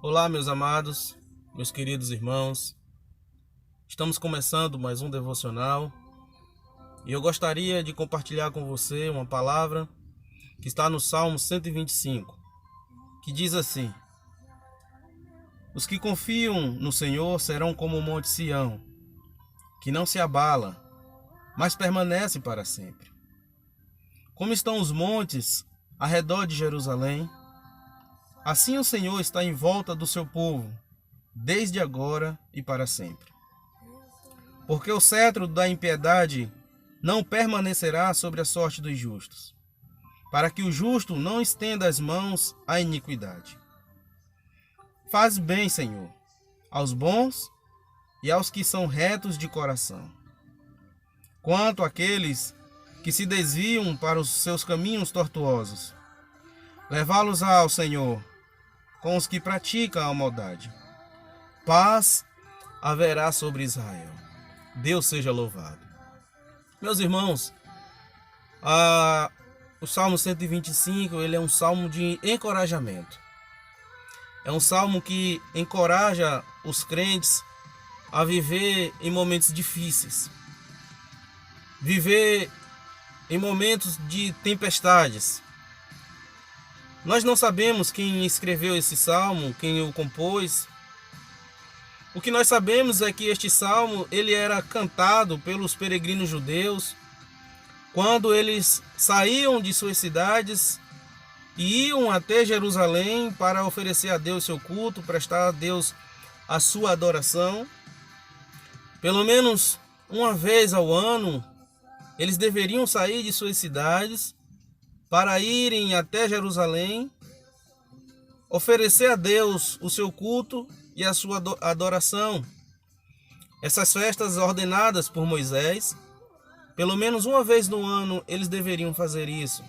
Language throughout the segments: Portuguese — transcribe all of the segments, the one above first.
Olá, meus amados, meus queridos irmãos. Estamos começando mais um devocional e eu gostaria de compartilhar com você uma palavra que está no Salmo 125, que diz assim: Os que confiam no Senhor serão como o monte Sião, que não se abala, mas permanece para sempre. Como estão os montes ao redor de Jerusalém, assim o Senhor está em volta do seu povo, desde agora e para sempre. Porque o cetro da impiedade não permanecerá sobre a sorte dos justos, para que o justo não estenda as mãos à iniquidade. Faz bem, Senhor, aos bons e aos que são retos de coração. Quanto àqueles que se desviam para os seus caminhos tortuosos, levá-los ao Senhor com os que praticam a maldade. Paz haverá sobre Israel. Deus seja louvado. Meus irmãos, o Salmo 125, ele é um salmo de encorajamento. É um salmo que encoraja os crentes a viver em momentos difíceis. Viver em momentos de tempestades. Nós não sabemos quem escreveu esse salmo, quem o compôs. O que nós sabemos é que este salmo ele era cantado pelos peregrinos judeus quando eles saíam de suas cidades e iam até Jerusalém para oferecer a Deus seu culto, prestar a Deus a sua adoração. Pelo menos uma vez ao ano, eles deveriam sair de suas cidades para irem até Jerusalém, oferecer a Deus o seu culto e a sua adoração. Essas festas ordenadas por Moisés, pelo menos uma vez no ano, eles deveriam fazer isso.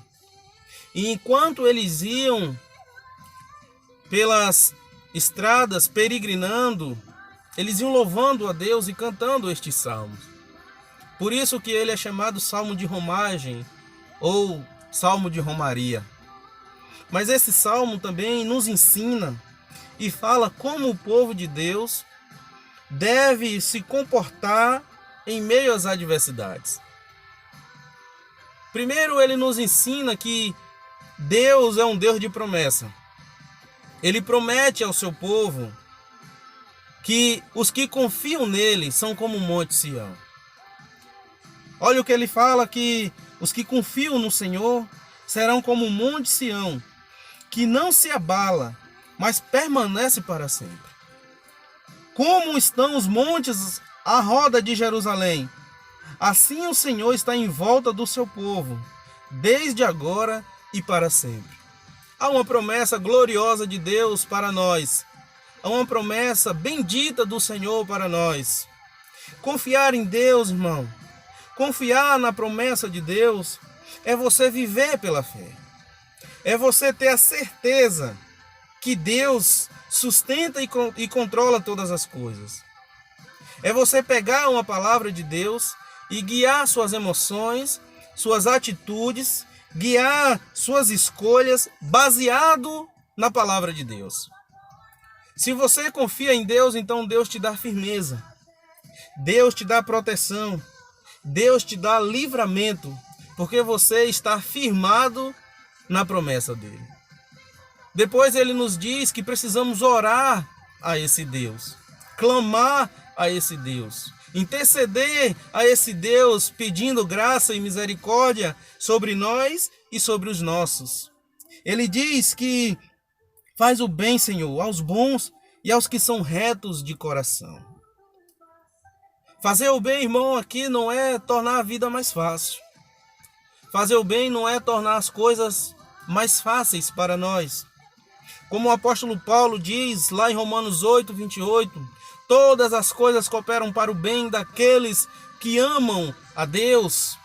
E enquanto eles iam pelas estradas peregrinando, eles iam louvando a Deus e cantando estes salmos. Por isso que ele é chamado Salmo de Romagem ou Salmo de Romaria. Mas esse salmo também nos ensina e fala como o povo de Deus deve se comportar em meio às adversidades. Primeiro, ele nos ensina que Deus é um Deus de promessa. Ele promete ao seu povo que os que confiam nele são como o monte Sião. Olha o que ele fala, que os que confiam no Senhor serão como o monte Sião, que não se abala, mas permanece para sempre. Como estão os montes à roda de Jerusalém, assim o Senhor está em volta do seu povo, desde agora e para sempre. Há uma promessa gloriosa de Deus para nós. Há uma promessa bendita do Senhor para nós. Confiar em Deus, irmão, confiar na promessa de Deus, é você viver pela fé. É você ter a certeza que Deus sustenta e controla todas as coisas. É você pegar uma palavra de Deus e guiar suas emoções, suas atitudes, guiar suas escolhas baseado na palavra de Deus. Se você confia em Deus, então Deus te dá firmeza. Deus te dá proteção. Deus te dá livramento, porque você está firmado na promessa dele. Depois ele nos diz que precisamos orar a esse Deus, clamar a esse Deus, interceder a esse Deus, pedindo graça e misericórdia sobre nós e sobre os nossos. Ele diz que faz o bem, Senhor, aos bons e aos que são retos de coração. Fazer o bem, irmão, aqui não é tornar a vida mais fácil. Fazer o bem não é tornar as coisas mais fáceis para nós. Como o apóstolo Paulo diz lá em Romanos 8, 28, todas as coisas cooperam para o bem daqueles que amam a Deus.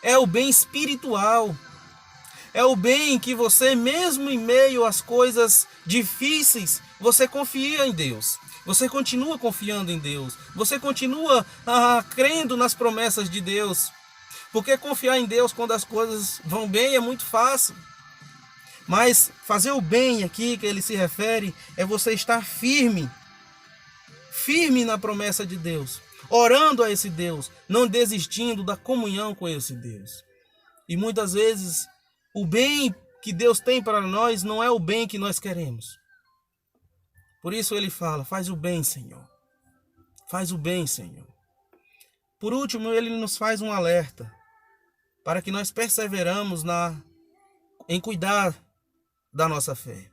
É o bem espiritual. É o bem que você, mesmo em meio às coisas difíceis, você confia em Deus. Você continua confiando em Deus. Você continua crendo nas promessas de Deus. Porque confiar em Deus quando as coisas vão bem é muito fácil. Mas fazer o bem aqui que ele se refere é você estar firme na promessa de Deus, orando a esse Deus, não desistindo da comunhão com esse Deus. E muitas vezes o bem que Deus tem para nós não é o bem que nós queremos. Por isso ele fala: faz o bem, Senhor. Faz o bem, Senhor. Por último, ele nos faz um alerta para que nós perseveramos em cuidar da nossa fé.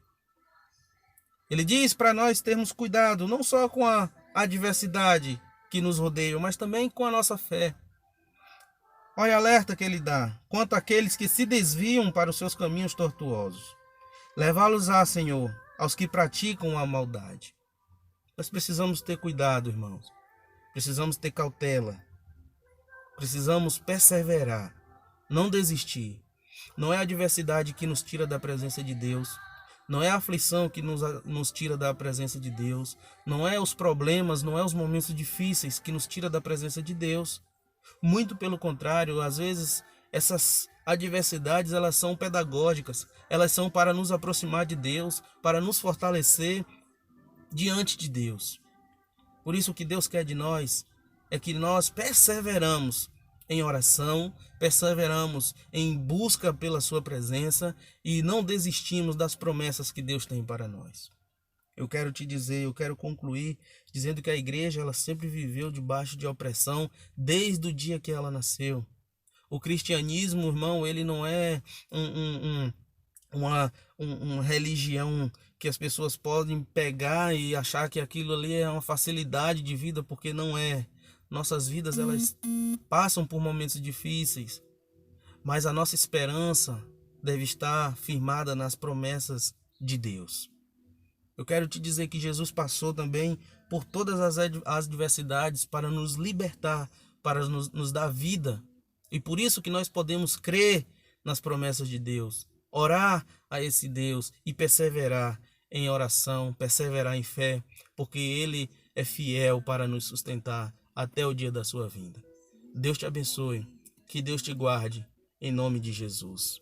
Ele diz para nós termos cuidado não só com a adversidade que nos rodeia, mas também com a nossa fé. Olha o alerta que ele dá quanto àqueles que se desviam para os seus caminhos tortuosos. Levá-los-á, Senhor, aos que praticam a maldade. Nós precisamos ter cuidado, irmãos. Precisamos ter cautela. Precisamos perseverar, não desistir. Não é a adversidade que nos tira da presença de Deus. Não é a aflição que nos tira da presença de Deus. Não é os problemas, não é os momentos difíceis que nos tira da presença de Deus. Muito pelo contrário, às vezes essas adversidades elas são pedagógicas. Elas são para nos aproximar de Deus, para nos fortalecer diante de Deus. Por isso o que Deus quer de nós é que nós perseveramos em oração, perseveramos em busca pela sua presença e não desistimos das promessas que Deus tem para nós. Eu quero concluir dizendo que a igreja ela sempre viveu debaixo de opressão desde o dia que ela nasceu. O cristianismo, irmão, ele não é uma religião que as pessoas podem pegar e achar que aquilo ali é uma facilidade de vida, porque não é. Nossas vidas elas passam por momentos difíceis, mas a nossa esperança deve estar firmada nas promessas de Deus. Eu quero te dizer que Jesus passou também por todas as adversidades para nos libertar, para nos dar vida. E por isso que nós podemos crer nas promessas de Deus, orar a esse Deus e perseverar em oração, perseverar em fé, porque Ele é fiel para nos sustentar até o dia da sua vinda. Deus te abençoe, que Deus te guarde, em nome de Jesus.